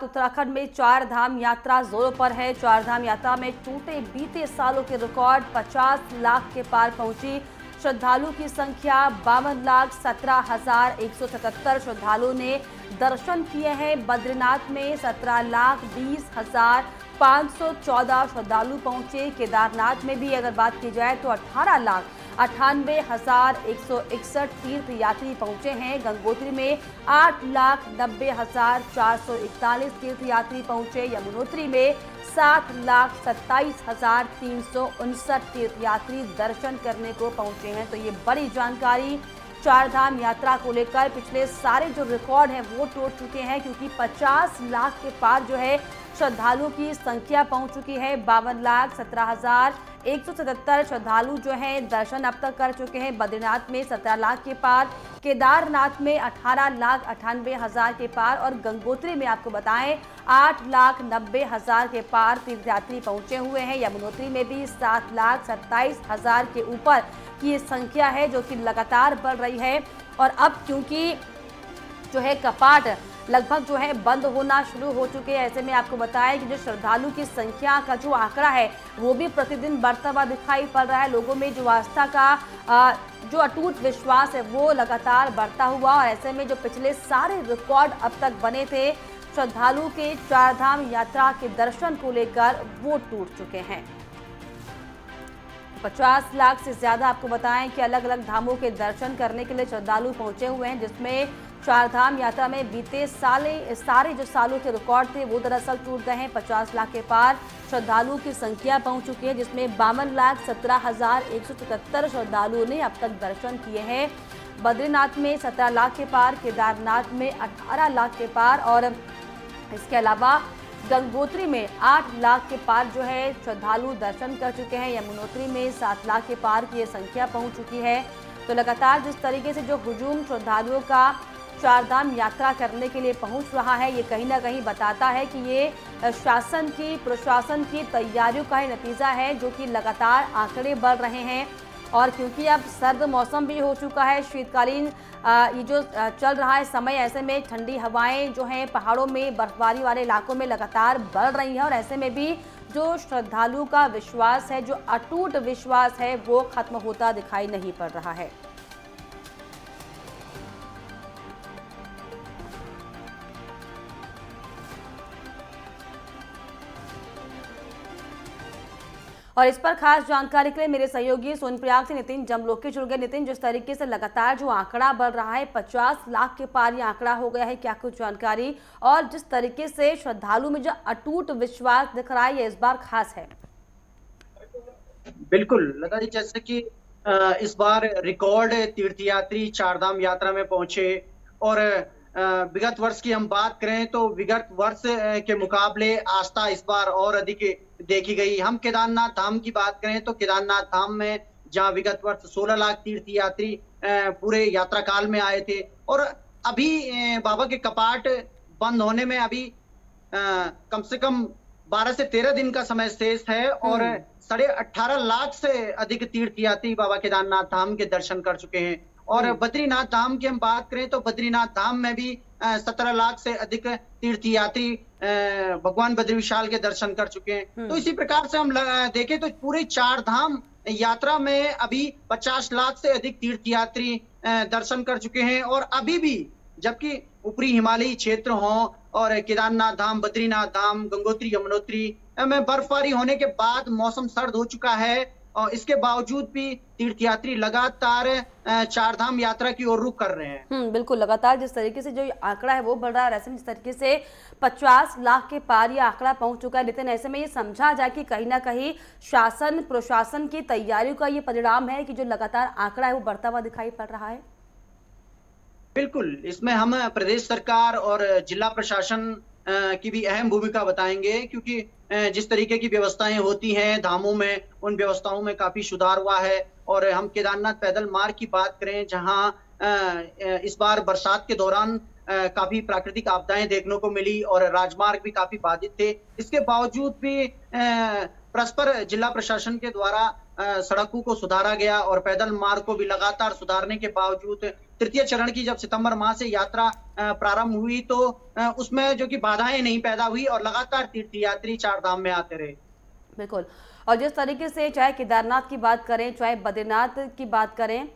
उत्तराखंड में चार धाम यात्रा जोरों पर है। चार धाम यात्रा में टूटे बीते सालों के रिकॉर्ड 50 लाख के पार पहुंची। श्रद्धालु की संख्या 52,17,177 श्रद्धालुओं ने दर्शन किए हैं। बद्रीनाथ में 17,20,514 श्रद्धालु पहुंचे। केदारनाथ में भी अगर बात की जाए तो 18,98,161 तीर्थ यात्री पहुंचे हैं। गंगोत्री में 8,90,441 तीर्थ यात्री पहुंचे। यमुनोत्री में 7,27,359 तीर्थ यात्री दर्शन करने को पहुंचे हैं। तो ये बड़ी जानकारी चार धाम यात्रा को लेकर। पिछले सारे जो रिकॉर्ड हैं वो तोड़ चुके हैं, क्योंकि 50 लाख के पार जो है श्रद्धालुओं की संख्या पहुंच चुकी है। 52,17,177 श्रद्धालु जो हैं दर्शन अब तक कर चुके हैं। बद्रीनाथ में 17 लाख के पार, केदारनाथ में 18,98,000 के पार और गंगोत्री में आपको बताएं 8,90,000 के पार तीर्थयात्री पहुंचे हुए हैं। यमुनोत्री में भी 7,27,000 के ऊपर की ये संख्या है, जो कि लगातार बढ़ रही है। और अब क्योंकि जो है कपाट लगभग जो है बंद होना शुरू हो चुके हैं, ऐसे में आपको बताएं कि जो श्रद्धालु की संख्या का जो आंकड़ा है वो भी प्रतिदिन बढ़ता हुआ दिखाई पड़ रहा है। लोगों में जो आस्था का जो अटूट विश्वास है वो लगातार बढ़ता हुआ, और ऐसे में जो पिछले सारे रिकॉर्ड अब तक बने थे श्रद्धालु के चार धाम यात्रा के दर्शन को लेकर, वो टूट चुके हैं। 50 लाख से ज्यादा आपको बताएं कि अलग अलग धामों के दर्शन करने के लिए श्रद्धालु पहुंचे हुए हैं, जिसमें चार धाम यात्रा में बीते सारे जो सालों के रिकॉर्ड थे वो दरअसल टूट गए हैं। 50 लाख के पार श्रद्धालुओं की संख्या पहुंच चुकी है, जिसमें 52,17,177 श्रद्धालुओं ने अब तक दर्शन किए हैं। बद्रीनाथ में 17 लाख के पार, केदारनाथ में 18 लाख के पार और इसके अलावा गंगोत्री में 8 लाख के पार जो है श्रद्धालु दर्शन कर चुके हैं। यमुनोत्री में 7 लाख के पार की ये संख्या पहुंच चुकी है। तो लगातार जिस तरीके से जो हुजूम श्रद्धालुओं का चार धाम यात्रा करने के लिए पहुंच रहा है, ये कहीं ना कहीं बताता है कि ये शासन की प्रशासन की तैयारियों का ही नतीजा है, जो कि लगातार आंकड़े बढ़ रहे हैं। और क्योंकि अब सर्द मौसम भी हो चुका है, शीतकालीन ये जो चल रहा है समय, ऐसे में ठंडी हवाएं जो हैं पहाड़ों में बर्फबारी वाले इलाकों में लगातार बढ़ रही हैं, और ऐसे में भी जो श्रद्धालु का विश्वास है, जो अटूट विश्वास है, वो खत्म होता दिखाई नहीं पड़ रहा है। और इस पर खास जानकारी के लिए मेरे सहयोगी सोनप्रयाग से नितिन जमलोकी जुड़ गए। नितिन, जिस तरीके से लगातार जो आंकड़ा बढ़ रहा है, 50 लाख के पार ये आंकड़ा हो गया है, क्या कुछ जानकारी? और जिस तरीके से श्रद्धालु में जो अटूट विश्वास दिख रहा है, ये इस बार खास है। बिल्कुल लता जी, जैसे कि इस बार रिकॉर्ड तीर्थयात्री चारधाम यात्रा में पहुंचे, और विगत वर्ष की हम बात करें तो विगत वर्ष के मुकाबले आस्था इस बार और अधिक देखी गई। हम केदारनाथ धाम की बात करें तो केदारनाथ धाम में जहां विगत वर्ष 16 लाख तीर्थयात्री पूरे यात्रा काल में आए थे, और अभी बाबा के कपाट बंद होने में अभी कम से कम 12 से 13 दिन का समय शेष है, और 18.5 लाख से अधिक तीर्थयात्री बाबा केदारनाथ धाम के दर्शन कर चुके हैं। और बद्रीनाथ धाम की हम बात करें तो बद्रीनाथ धाम में भी 17 लाख से अधिक तीर्थयात्री भगवान बद्री विशाल के दर्शन कर चुके हैं। तो इसी प्रकार से हम देखें तो पूरे चार धाम यात्रा में अभी 50 लाख से अधिक तीर्थयात्री दर्शन कर चुके हैं। और अभी भी जबकि ऊपरी हिमालयी क्षेत्र हो और केदारनाथ धाम, बद्रीनाथ धाम, गंगोत्री, यमुनोत्री में बर्फबारी होने के बाद मौसम सर्द हो चुका है, और इसके बावजूद भी तीर्थयात्री लगातार चार धाम यात्रा की ओर रुख कर रहे हैं। बिल्कुल, लगातार जिस तरीके से जो आंकड़ा है वो बढ़ रहा है, ऐसे में जिस तरीके से 50 लाख के पार ये आंकड़ा पहुंच चुका है, नितिन, ऐसे में ये समझा जाए कि कहीं ना कहीं शासन प्रशासन की तैयारियों का ये परिणाम है कि जो लगातार आंकड़ा है वो बढ़ता हुआ दिखाई पड़ रहा है। बिल्कुल, इसमें हम प्रदेश सरकार और जिला प्रशासन की भी अहम भूमिका बताएंगे, क्योंकि जिस तरीके की व्यवस्थाएं होती हैं धामों में, उन व्यवस्थाओं में काफी सुधार हुआ है। और हम केदारनाथ पैदल मार्ग की बात करें, जहां इस बार बरसात के दौरान काफी प्राकृतिक आपदाएं देखने को मिली और राजमार्ग भी काफी बाधित थे, इसके बावजूद भी परस्पर जिला प्रशासन के द्वारा सड़कों को सुधारा गया, और पैदल मार्ग को भी लगातार सुधारने के बावजूद तृतीय चरण की जब सितंबर माह से यात्रा प्रारंभ हुई तो उसमें जो कि बाधाएं नहीं पैदा हुई और लगातार तीर्थयात्री चारधाम में आते रहे। बिल्कुल। और जिस तरीके से चाहे केदारनाथ की बात करें, चाहे बद्रीनाथ की बात करें,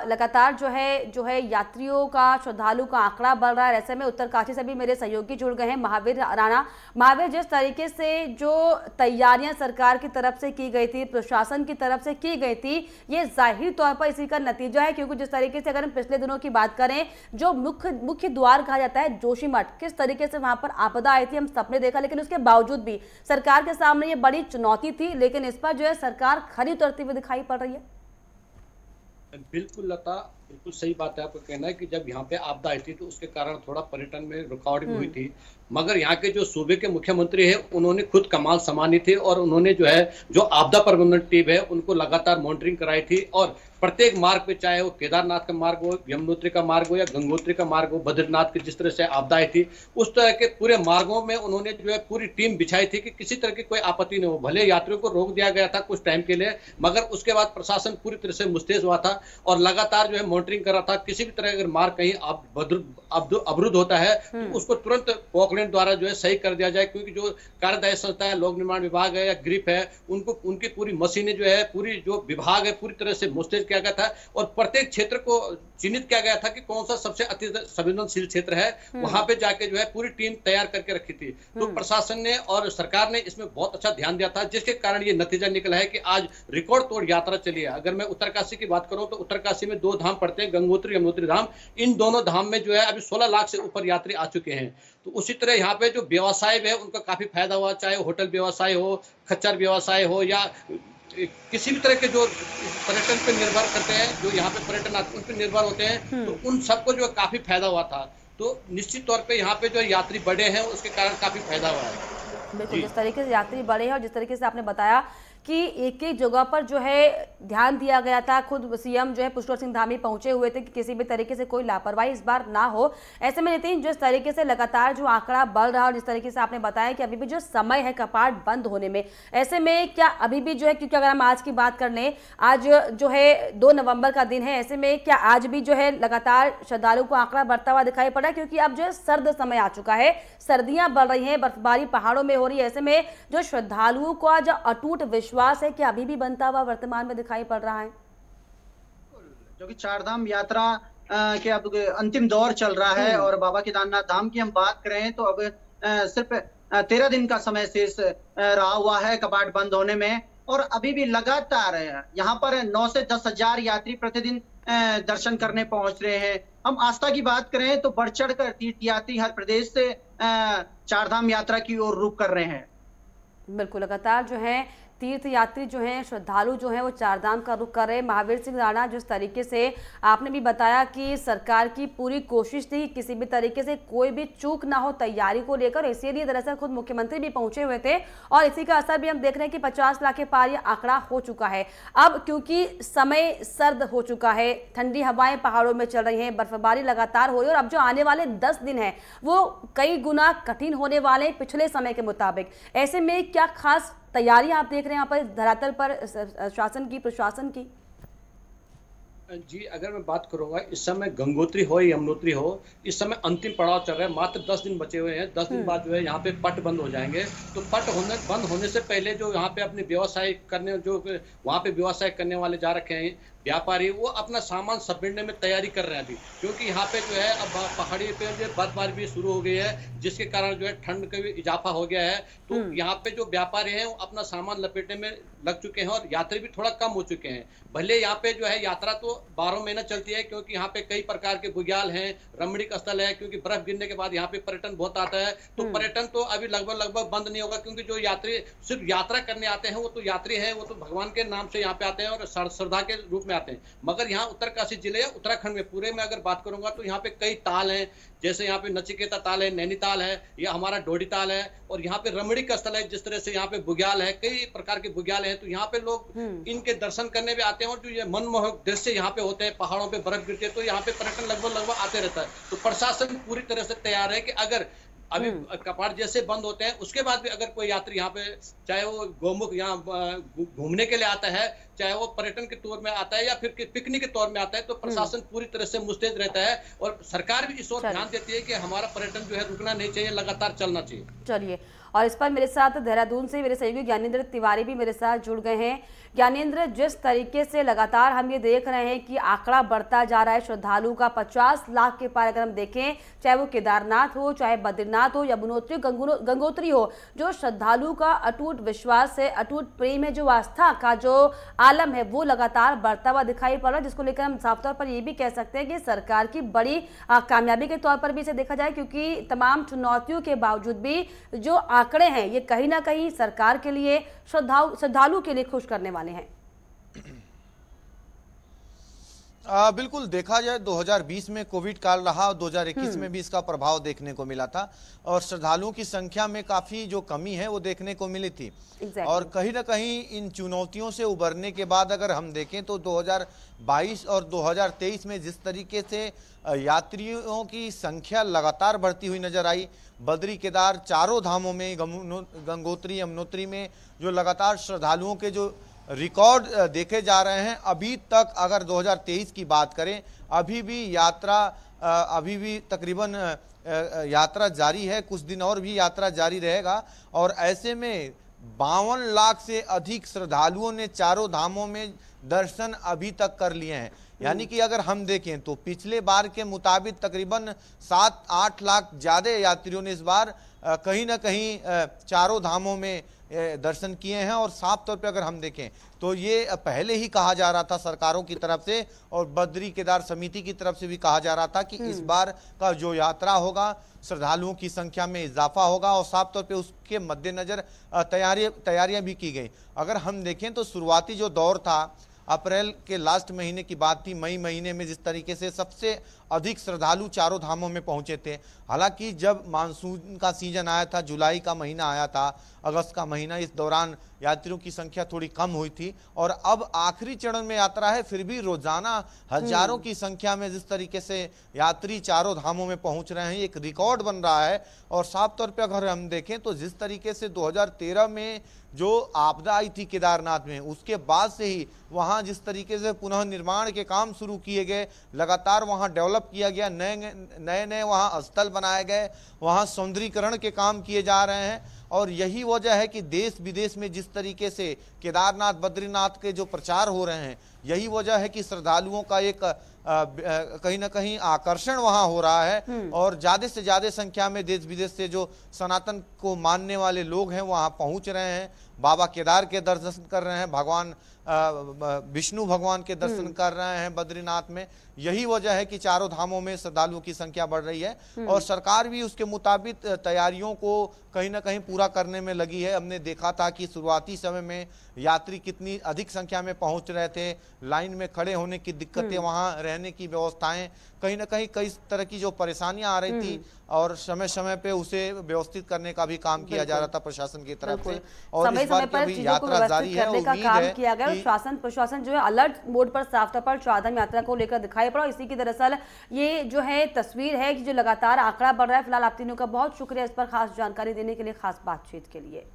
लगातार जो है यात्रियों का, श्रद्धालु का आंकड़ा बढ़ रहा है। ऐसे में उत्तरकाशी से भी मेरे सहयोगी जुड़ गए हैं, महावीर राणा। महावीर, जिस तरीके से जो तैयारियां सरकार की तरफ से की गई थी, प्रशासन की तरफ से की गई थी, ये जाहिर तौर पर इसी का नतीजा है, क्योंकि जिस तरीके से अगर हम पिछले दिनों की बात करें, जो मुख्य द्वार कहा जाता है जोशीमठ, किस तरीके से वहां पर आपदा आई थी हम सबने देखा, लेकिन उसके बावजूद भी सरकार के सामने ये बड़ी चुनौती थी, लेकिन इस पर जो है सरकार खरी उतरती हुई दिखाई पड़ रही है। बिल्कुल लता, बिल्कुल सही बात है आपका कहना है कि जब यहाँ पे आपदा आई थी तो उसके कारण थोड़ा पर्यटन में रुकावट भी हुई थी, मगर यहाँ के जो सूबे के मुख्यमंत्री है उन्होंने खुद कमाल संभाली थी और उन्होंने जो है जो आपदा प्रबंधन टीम है उनको लगातार मॉनिटरिंग कराई थी और प्रत्येक मार्ग पे, चाहे वो केदारनाथ का मार्ग हो, यमुनोत्री का मार्ग हो या गंगोत्री का मार्ग हो, बद्रीनाथ की जिस तरह से आपदा आई थी उस तरह के पूरे मार्गों में उन्होंने जो है पूरी टीम बिछाई थी कि किसी तरह की कोई आपत्ति नहीं हो। भले यात्रियों को रोक दिया गया था कुछ टाइम के लिए, मगर उसके बाद प्रशासन पूरी तरह से मुस्तैद हुआ था और लगातार जो है मॉनिटरिंग कर रहा था। किसी भी तरह अगर मार्ग कहीं अवरुद्ध होता है तो उसको तुरंत पॉकलैंड द्वारा जो है सही कर दिया जाए, क्योंकि जो कार्यदायी संस्था है, लोक निर्माण विभाग है या ग्रिप है, उनको उनकी पूरी मशीनें जो है, पूरी जो विभाग है पूरी तरह से मुस्तैद किया गया था और प्रत्येक क्षेत्र को चिन्हित किया गया था कि कौन सा सबसे अति संवेदनशील क्षेत्र है, वहां पे जाके जो है पूरी टीम तैयार करके रखी थी। तो प्रशासन ने और सरकार ने इसमें बहुत अच्छा ध्यान दिया था, जिसके कारण ये नतीजा निकला है कि आज रिकॉर्ड तोड़ यात्रा चली है। अगर मैं उत्तरकाशी की बात करूं तो उत्तरकाशी में 2 धाम पड़ते हैं, गंगोत्री यमुनोत्री धाम। इन दोनों धाम में जो है अभी 16 लाख से ऊपर यात्री आ चुके हैं। तो उसी तरह यहाँ पे जो व्यवसाय है उनका काफी फायदा हुआ, चाहे होटल व्यवसाय हो, खच्चर व्यवसाय हो या किसी भी तरह के जो पर्यटन पे निर्भर करते हैं, जो यहाँ पे पर्यटन उन पे निर्भर होते हैं, तो उन सबको जो काफी फायदा हुआ था। तो निश्चित तौर पे यहाँ पे जो यात्री बढ़े हैं उसके कारण काफी फायदा हुआ है। बिल्कुल, जिस तरीके से यात्री बढ़े हैं और जिस तरीके से आपने बताया कि एक एक जगह पर जो है ध्यान दिया गया था, खुद सीएम जो है पुष्कर सिंह धामी पहुंचे हुए थे कि किसी भी तरीके से कोई लापरवाही इस बार ना हो। ऐसे में नितिन, जिस तरीके से लगातार जो आंकड़ा बढ़ रहा है और जिस तरीके से आपने बताया कि अभी भी जो समय है कपाट बंद होने में, ऐसे में क्या अभी भी जो है, क्योंकि अगर हम आज की बात कर लें, आज जो है 2 नवंबर का दिन है, ऐसे में क्या आज भी जो है लगातार श्रद्धालुओं को आंकड़ा बढ़ता हुआ दिखाई पड़ रहा है? क्योंकि अब जो है सर्द समय आ चुका है, सर्दियां बढ़ रही हैं, बर्फबारी पहाड़ों में हो रही है। ऐसे में जो श्रद्धालुओं का जो अटूट विश्वास है कि अभी भी बनता हुआ वर्तमान में दिखाई पड़ रहा है, जो कि चारधाम यात्रा के अब अंतिम दौर चल रहा है और बाबा केदारनाथ धाम की हम बात करें तो अब सिर्फ 13 दिन का समय शेष रहा हुआ है कपाट बंद होने में और अभी भी लगातार यहाँ पर 9 से 10 हजार यात्री प्रतिदिन दर्शन करने पहुंच रहे हैं। हम आस्था की बात करें तो बढ़ चढ़ कर तीर्थयात्री हर प्रदेश से चारधाम यात्रा की ओर रुख कर रहे हैं। बिल्कुल, लगातार जो है तीर्थयात्री जो हैं, श्रद्धालु जो हैं, वो चारधाम का रुख कर रहे हैं। महावीर सिंह राणा, जिस तरीके से आपने भी बताया कि सरकार की पूरी कोशिश थी किसी भी तरीके से कोई भी चूक ना हो तैयारी को लेकर, इसीलिए दरअसल खुद मुख्यमंत्री भी पहुंचे हुए थे और इसी का असर भी हम देख रहे हैं कि 50 लाख के पार ये आंकड़ा हो चुका है। अब क्योंकि समय सर्द हो चुका है, ठंडी हवाएं पहाड़ों में चल रही हैं, बर्फबारी लगातार हो रही है और अब जो आने वाले 10 दिन है वो कई गुना कठिन होने वाले हैं पिछले समय के मुताबिक। ऐसे में क्या खास तैयारी आप देख रहे हैं यहाँ पर धरातल पर शासन की, प्रशासन की? जी, अगर मैं बात करूंगा, इस समय गंगोत्री हो या यमुनोत्री हो, इस समय अंतिम पड़ाव चल रहा है। मात्र 10 दिन बचे हुए हैं। 10 दिन बाद जो है यहाँ पे पट बंद हो जाएंगे। तो पट बंद होने से पहले जो यहाँ पे अपने व्यवसाय करने, जो वहाँ पे व्यवसाय करने वाले जा रखे हैं व्यापारी, वो अपना सामान समेटने में तैयारी कर रहे हैं अभी, क्योंकि यहाँ पे जो है अब पहाड़ी पे जो बर्फबारी भी शुरू हो गई है, जिसके कारण जो है ठंड का भी इजाफा हो गया है। तो यहाँ पे जो व्यापारी हैं वो अपना सामान लपेटने में लग चुके हैं और यात्री भी थोड़ा कम हो चुके हैं। भले यहाँ पे जो है यात्रा तो 12 महीना चलती है, क्योंकि यहाँ पे कई प्रकार के बुग्याल हैं, रमणीक स्थल है, क्योंकि बर्फ गिरने के बाद यहाँ पे पर्यटन बहुत आता है। तो पर्यटन तो अभी लगभग बंद नहीं होगा, क्योंकि जो यात्री सिर्फ यात्रा करने आते हैं वो तो यात्री हैं, वो तो भगवान के नाम से यहाँ पे आते हैं और श्रद्धा के रूप में आते हैं। मगर यहाँ उत्तरकाशी जिले या उत्तराखंड में पूरे में अगर बात करूंगा तो यहाँ पे कई ताल हैं, जैसे यहाँ पे नचिकेता ताल है, नैनीताल है, या हमारा डोडी ताल है, और यहाँ पे रमणीक स्थल है, जिस तरह से यहाँ पे बुग्याल है, कई प्रकार के बुग्याल हैं। तो यहाँ पे लोग इनके दर्शन करने भी आते हैं और जो ये मनमोहक दृश्य यहाँ पे होते हैं, पहाड़ों पे बर्फ गिरती है, तो यहाँ पे पर्यटन लगभग आते रहता है। तो प्रशासन पूरी तरह से तैयार है कि अगर अभी कपाट जैसे बंद होते हैं उसके बाद भी अगर कोई यात्री यहाँ पे चाहे वो गोमुख यहाँ घूमने के लिए आता है, चाहे वो पर्यटन के तौर में आता है या फिर पिकनिक के तौर में आता है, तो प्रशासन पूरी तरह से मुस्तैद रहता है और सरकार भी इस ओर ध्यान देती है कि हमारा पर्यटन जो है रुकना नहीं चाहिए, लगातार चलना चाहिए। चलिए, और इस पर मेरे साथ देहरादून से मेरे सहयोगी ज्ञानेंद्र तिवारी भी मेरे साथ जुड़ गए हैं। ज्ञानेंद्र, जिस तरीके से लगातार हम ये देख रहे हैं कि आंकड़ा बढ़ता जा रहा है श्रद्धालु का, 50 लाख के पार अगर हम देखें, चाहे वो केदारनाथ हो, चाहे बद्रीनाथ हो, यमुनोत्री, गंगोत्री हो, जो श्रद्धालु का अटूट विश्वास है, अटूट प्रेम है, जो आस्था का जो आलम है वो लगातार बढ़ता हुआ दिखाई पड़ रहा है, जिसको लेकर हम साफ तौर पर ये भी कह सकते हैं कि सरकार की बड़ी कामयाबी के तौर पर भी इसे देखा जाए, क्योंकि तमाम चुनौतियों के बावजूद भी जो आंकड़े हैं ये कहीं ना कहीं सरकार के लिए, श्रद्धालु के लिए खुश करने वाले हैं। बिल्कुल, देखा जाए 2020 में कोविड काल रहा और 2021 में भी इसका प्रभाव देखने को मिला था और श्रद्धालुओं की संख्या में काफी जो कमी है वो देखने को मिली थी। और कहीं ना कहीं इन चुनौतियों से उबरने के बाद अगर हम देखें तो 2022 और 2023 में जिस तरीके से यात्रियों की संख्या लगातार बढ़ती हुई नजर आई, बद्री केदार चारों धामों में, गंगोत्री यमुनोत्री में जो लगातार श्रद्धालुओं के जो रिकॉर्ड देखे जा रहे हैं, अभी तक अगर 2023 की बात करें अभी भी तकरीबन यात्रा जारी है, कुछ दिन और भी यात्रा जारी रहेगा और ऐसे में 52 लाख से अधिक श्रद्धालुओं ने चारों धामों में दर्शन अभी तक कर लिए हैं। यानी कि अगर हम देखें तो पिछले बार के मुताबिक तकरीबन 7-8 लाख ज्यादा यात्रियों ने इस बार कहीं ना कहीं चारों धामों में दर्शन किए हैं। और साफ तौर पे अगर हम देखें तो ये पहले ही कहा जा रहा था सरकारों की तरफ से और बद्री केदार समिति की तरफ से भी कहा जा रहा था कि इस बार का जो यात्रा होगा श्रद्धालुओं की संख्या में इजाफा होगा और साफ तौर पे उसके मद्देनजर तैयारियां भी की गई। अगर हम देखें तो शुरुआती जो दौर था, अप्रैल के लास्ट महीने की बात थी, मई महीने में जिस तरीके से सबसे अधिक श्रद्धालु चारों धामों में पहुंचे थे। हालांकि जब मानसून का सीजन आया था, जुलाई का महीना आया था, अगस्त का महीना, इस दौरान यात्रियों की संख्या थोड़ी कम हुई थी और अब आखिरी चरण में यात्रा है, फिर भी रोजाना हजारों की संख्या में जिस तरीके से यात्री चारों धामों में पहुंच रहे हैं, एक रिकॉर्ड बन रहा है। और साफ तौर पे अगर हम देखें तो जिस तरीके से 2013 में जो आपदा आई थी केदारनाथ में, उसके बाद से ही वहां जिस तरीके से पुनः निर्माण के काम शुरू किए गए, लगातार वहां डेवलप किया गया, नए वहां स्थल बनाए गए, वहां सौंदर्यीकरण के काम किए जा रहे हैं। और यही वजह है कि देश विदेश में जिस तरीके से केदारनाथ बद्रीनाथ के जो प्रचार हो रहे हैं, यही वजह है कि श्रद्धालुओं का एक कहीं ना कहीं आकर्षण वहां हो रहा है और ज्यादा से ज्यादा संख्या में देश विदेश से जो सनातन को मानने वाले लोग हैं वहां पहुंच रहे हैं, बाबा केदार के दर्शन कर रहे हैं, भगवान विष्णु भगवान के दर्शन कर रहे हैं बद्रीनाथ में। यही वजह है कि चारों धामों में श्रद्धालुओं की संख्या बढ़ रही है और सरकार भी उसके मुताबिक तैयारियों को कहीं ना कहीं पूरा करने में लगी है। हमने देखा था कि शुरुआती समय में यात्री कितनी अधिक संख्या में पहुंच रहे थे, लाइन में खड़े होने की दिक्कतें, वहां रहने की व्यवस्थाएं, कहीं ना कहीं कई तरह की जो परेशानियां आ रही थी और समय समय पे उसे व्यवस्थित करने का भी काम किया जा रहा था प्रशासन की तरफ से। और इस बार की अभी यात्रा जारी है, उम्मीद है किया गया और प्रशासन जो है अलर्ट मोड पर साफ तौर पर चारधाम यात्रा को लेकर दिखाई पड़ा। इसी की दरअसल ये जो है तस्वीर है कि जो लगातार आंकड़ा बढ़ रहा है। फिलहाल आप तीनों का बहुत शुक्रिया इस पर खास जानकारी देने के लिए, खास बातचीत के लिए।